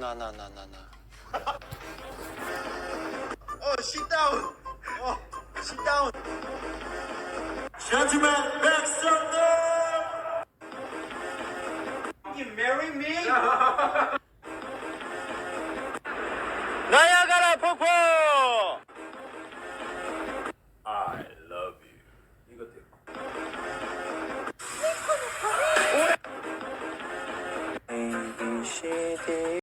나. Sit down. Sit down. Gentlemen, Alexander! You marry me?